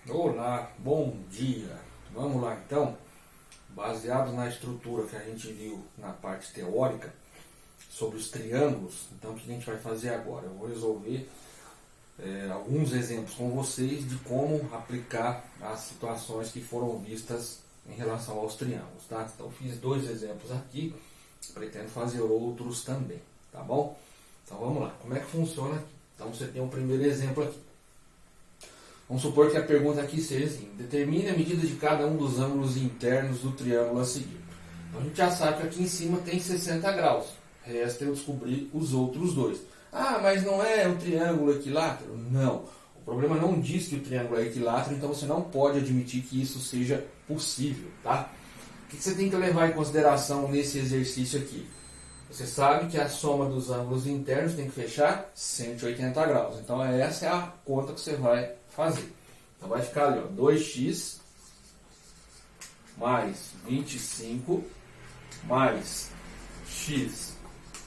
Olá, bom dia. Vamos lá então, baseado na estrutura que a gente viu na parte teórica sobre os triângulos. Então o que a gente vai fazer agora? Eu vou resolver alguns exemplos com vocês de como aplicar as situações que foram vistas em relação aos triângulos, tá? Então fiz dois exemplos aqui, pretendo fazer outros também, tá bom? Então vamos lá, como é que funciona aqui? Então você tem um primeiro exemplo aqui. Vamos supor que a pergunta aqui seja assim: determine a medida de cada um dos ângulos internos do triângulo a seguir. Então a gente já sabe que aqui em cima tem 60 graus. Resta eu descobrir os outros dois. Ah, mas não é um triângulo equilátero? Não. O problema não diz que o triângulo é equilátero, então você não pode admitir que isso seja possível, tá? O que você tem que levar em consideração nesse exercício aqui? Você sabe que a soma dos ângulos internos tem que fechar 180 graus. Então essa é a conta que você vai fazer. Então vai ficar ali, ó, 2x mais 25 mais x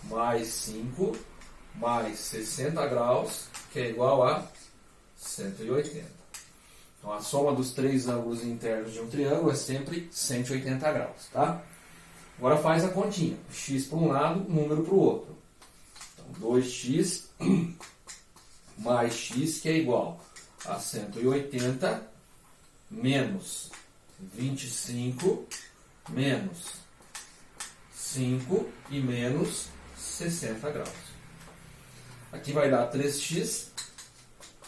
mais 5 mais 60 graus, que é igual a 180. Então a soma dos três ângulos internos de um triângulo é sempre 180 graus, tá? Agora faz a continha. X para um lado, número para o outro. Então 2x mais x, que é igual a 180 menos 25 menos 5 e menos 60 graus. Aqui vai dar 3x.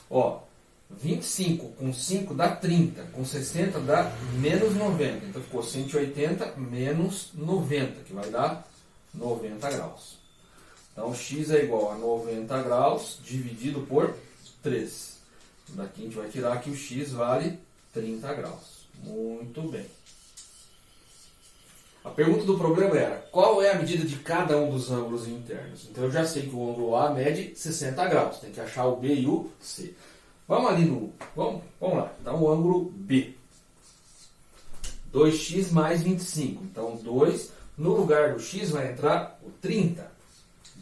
Ó, 25 com 5 dá 30, com 60 dá menos 90. Então ficou 180 menos 90, que vai dar 90 graus. Então x é igual a 90 graus dividido por 3. Daqui a gente vai tirar que o x vale 30 graus. Muito bem. A pergunta do problema era: qual é a medida de cada um dos ângulos internos? Então eu já sei que o ângulo A mede 60 graus. Tem que achar o B e o C. Vamos ali no... Vamos lá. Então o ângulo B. 2x mais 25. Então 2, no lugar do x vai entrar o 30.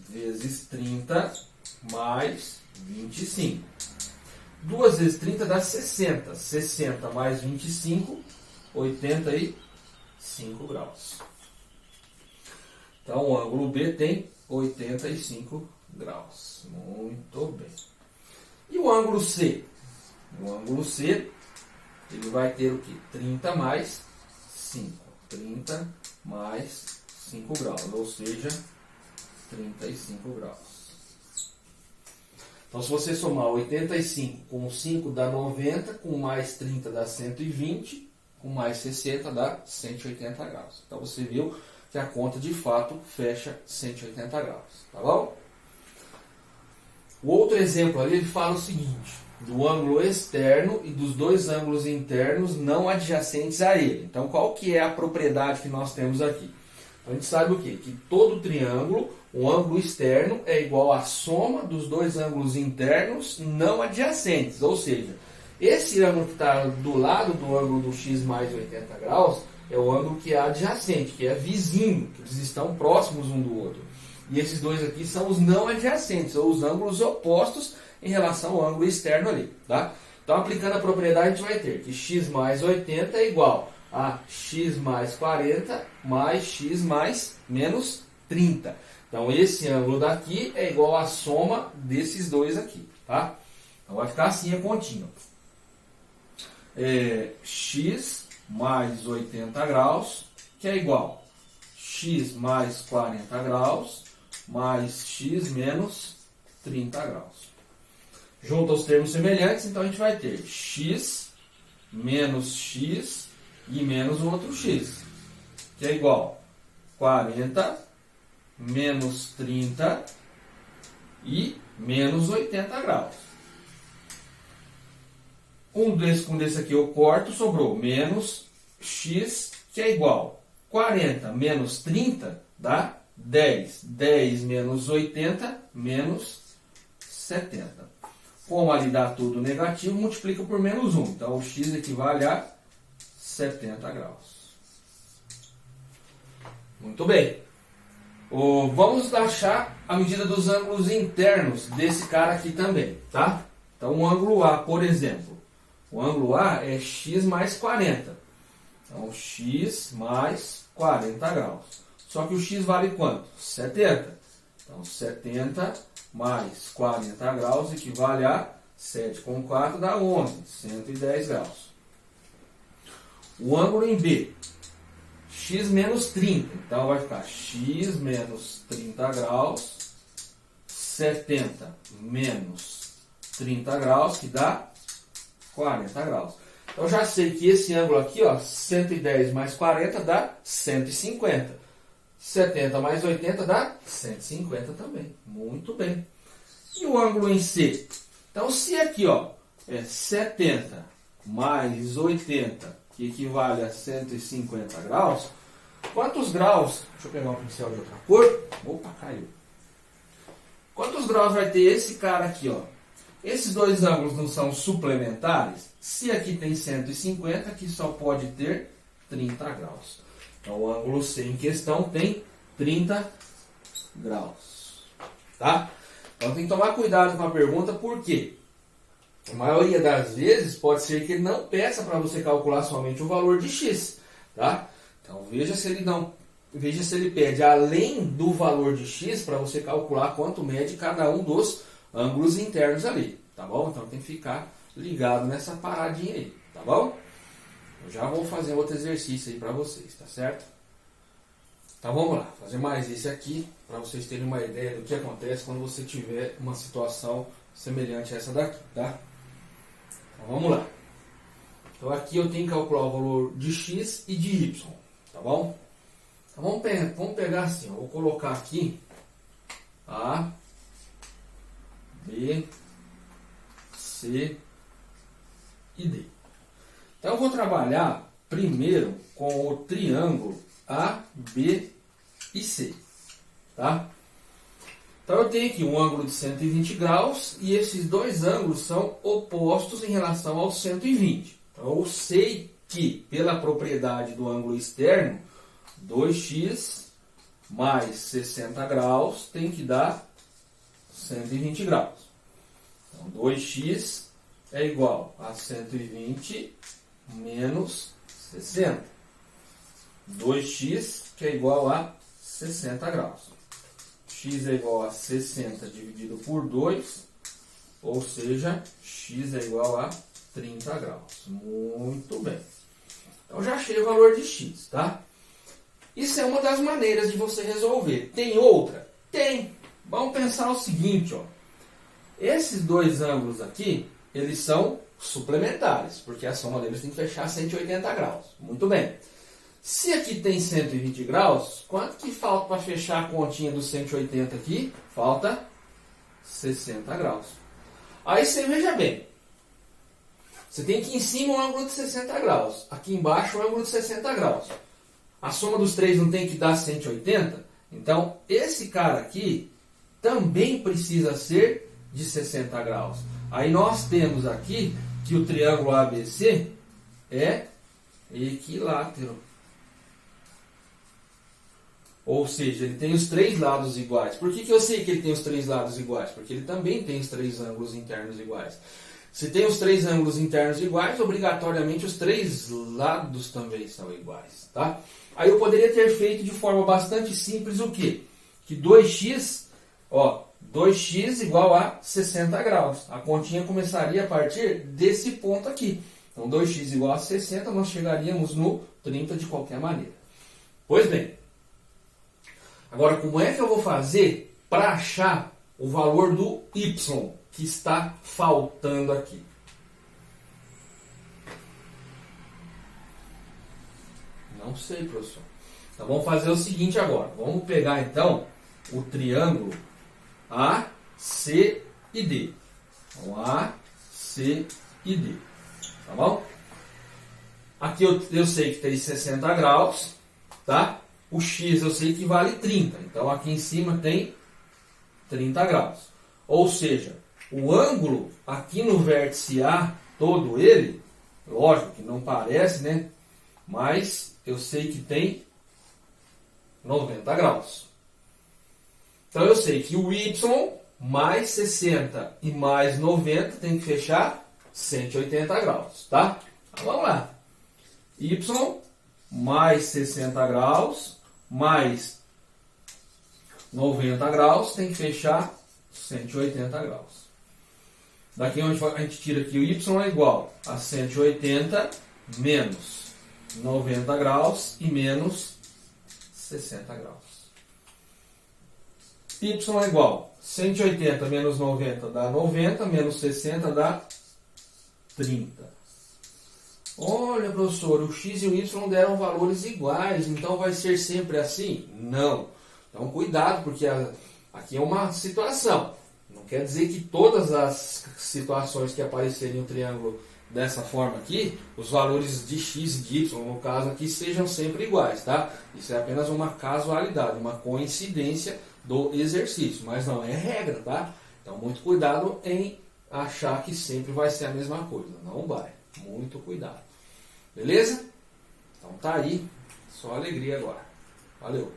Vezes 30 mais 25. 2 vezes 30 dá 60. 60 mais 25, 85 graus. Então o ângulo B tem 85 graus. Muito bem. E o ângulo C? O ângulo C, ele vai ter o quê? 30 mais 5. 30 mais 5 graus, ou seja, 35 graus. Então, se você somar 85 com 5 dá 90, com mais 30 dá 120, com mais 60 dá 180 graus. Então, você viu que a conta de fato fecha 180 graus, tá bom? O outro exemplo ali, ele fala o seguinte: do ângulo externo e dos dois ângulos internos não adjacentes a ele. Então, qual que é a propriedade que nós temos aqui? A gente sabe o quê? Que todo triângulo, o ângulo externo é igual à soma dos dois ângulos internos não adjacentes. Ou seja, esse ângulo que está do lado do ângulo do x mais 80 graus é o ângulo que é adjacente, que é vizinho, que eles estão próximos um do outro. E esses dois aqui são os não adjacentes, ou os ângulos opostos em relação ao ângulo externo ali, tá? Então, aplicando a propriedade, a gente vai ter que x mais 80 é igual a x mais 40 mais x mais menos 30. Então, esse ângulo daqui é igual à soma desses dois aqui, tá? Então, vai ficar assim a continha. X mais 80 graus, que é igual a x mais 40 graus mais x menos 30 graus. Junta os termos semelhantes, então a gente vai ter x menos x e menos o outro x, que é igual a 40 menos 30 e menos 80 graus. Com desse aqui eu corto, sobrou menos x, que é igual a 40 menos 30 dá 10. 10 menos 80 menos 70. Como ali dá tudo negativo, multiplica por menos 1. Então o x equivale a 70 graus. Muito bem. Vamos achar a medida dos ângulos internos desse cara aqui também, tá? Então o ângulo A, por exemplo. O ângulo A é x mais 40. Então, x mais 40 graus. Só que o x vale quanto? 70. Então, 70 mais 40 graus equivale a 7 com 4 dá 11, 110 graus. O ângulo em B, x menos 30. Então, vai ficar x menos 30 graus, 70 menos 30 graus, que dá 40 graus. Então, já sei que esse ângulo aqui, ó, 110 mais 40 dá 150. 70 mais 80 dá 150 também. Muito bem. E o ângulo em C? Então, se aqui, ó, é 70 mais 80, que equivale a 150 graus, quantos graus... Deixa eu pegar um pincel de outra cor. Opa, caiu. Quantos graus vai ter esse cara aqui, ó? Esses dois ângulos não são suplementares? Se aqui tem 150, aqui só pode ter 30 graus. Então, o ângulo C em questão tem 30 graus. Tá? Então, tem que tomar cuidado com a pergunta, por quê? A maioria das vezes pode ser que ele não peça para você calcular somente o valor de x. Tá? Então, veja se ele pede além do valor de x para você calcular quanto mede cada um dos ângulos internos ali. Tá bom? Então, tem que ficar ligado nessa paradinha aí. Tá bom? Eu já vou fazer outro exercício aí para vocês, tá certo? Então vamos lá, fazer mais esse aqui, para vocês terem uma ideia do que acontece quando você tiver uma situação semelhante a essa daqui, tá? Então vamos lá. Então aqui eu tenho que calcular o valor de x e de y, tá bom? Então vamos pegar assim, ó, vou colocar aqui A, B, C e D. Então eu vou trabalhar primeiro com o triângulo A, B e C. Tá? Então eu tenho aqui um ângulo de 120 graus e esses dois ângulos são opostos em relação ao 120. Então eu sei que, pela propriedade do ângulo externo, 2x mais 60 graus tem que dar 120 graus. Então 2x é igual a 120 menos 60. 2x, que é igual a 60 graus. X é igual a 60 dividido por 2, ou seja, x é igual a 30 graus. Muito bem. Então, já achei o valor de x, tá? Isso é uma das maneiras de você resolver. Tem outra? Tem. Vamos pensar o seguinte, ó. Esses dois ângulos aqui, eles são suplementares, porque a soma deles tem que fechar 180 graus. Muito bem. Se aqui tem 120 graus, quanto que falta para fechar a continha dos 180 aqui? Falta 60 graus. Aí você veja bem. Você tem aqui em cima um ângulo de 60 graus. Aqui embaixo um ângulo de 60 graus. A soma dos três não tem que dar 180? Então, esse cara aqui também precisa ser de 60 graus. Aí nós temos aqui que o triângulo ABC é equilátero. Ou seja, ele tem os três lados iguais. Por que eu sei que ele tem os três lados iguais? Porque ele também tem os três ângulos internos iguais. Se tem os três ângulos internos iguais, obrigatoriamente os três lados também são iguais. Tá? Aí eu poderia ter feito de forma bastante simples o quê? Que 2x, ó, 2x igual a 60 graus. A continha começaria a partir desse ponto aqui. Então 2x igual a 60, nós chegaríamos no 30 de qualquer maneira. Pois bem. Agora, como é que eu vou fazer para achar o valor do y que está faltando aqui? Não sei, professor. Então, vamos fazer o seguinte agora. Vamos pegar, então, o triângulo A, C e D. Então, A, C e D. Tá bom? Aqui eu sei que tem 60 graus, tá? O x eu sei que vale 30, então aqui em cima tem 30 graus. Ou seja, o ângulo aqui no vértice A, todo ele, lógico que não parece, né? Mas eu sei que tem 90 graus. Então eu sei que o y mais 60 e mais 90 tem que fechar 180 graus, tá? Então, vamos lá. Y mais 60 graus mais 90 graus tem que fechar 180 graus. Daqui onde a gente tira aqui o Y é igual a 180 menos 90 graus e menos 60 graus. Y é igual a 180 menos 90 dá 90, menos 60 dá 30. Olha, professor, o x e o y deram valores iguais, então vai ser sempre assim? Não. Então, cuidado, porque aqui é uma situação. Não quer dizer que todas as situações que aparecerem no triângulo dessa forma aqui, os valores de x e de y, no caso aqui, sejam sempre iguais, tá? Isso é apenas uma casualidade, uma coincidência do exercício, mas não é regra, tá? Então, muito cuidado em achar que sempre vai ser a mesma coisa. Não vai. Muito cuidado. Beleza? Então tá aí. Só alegria agora. Valeu!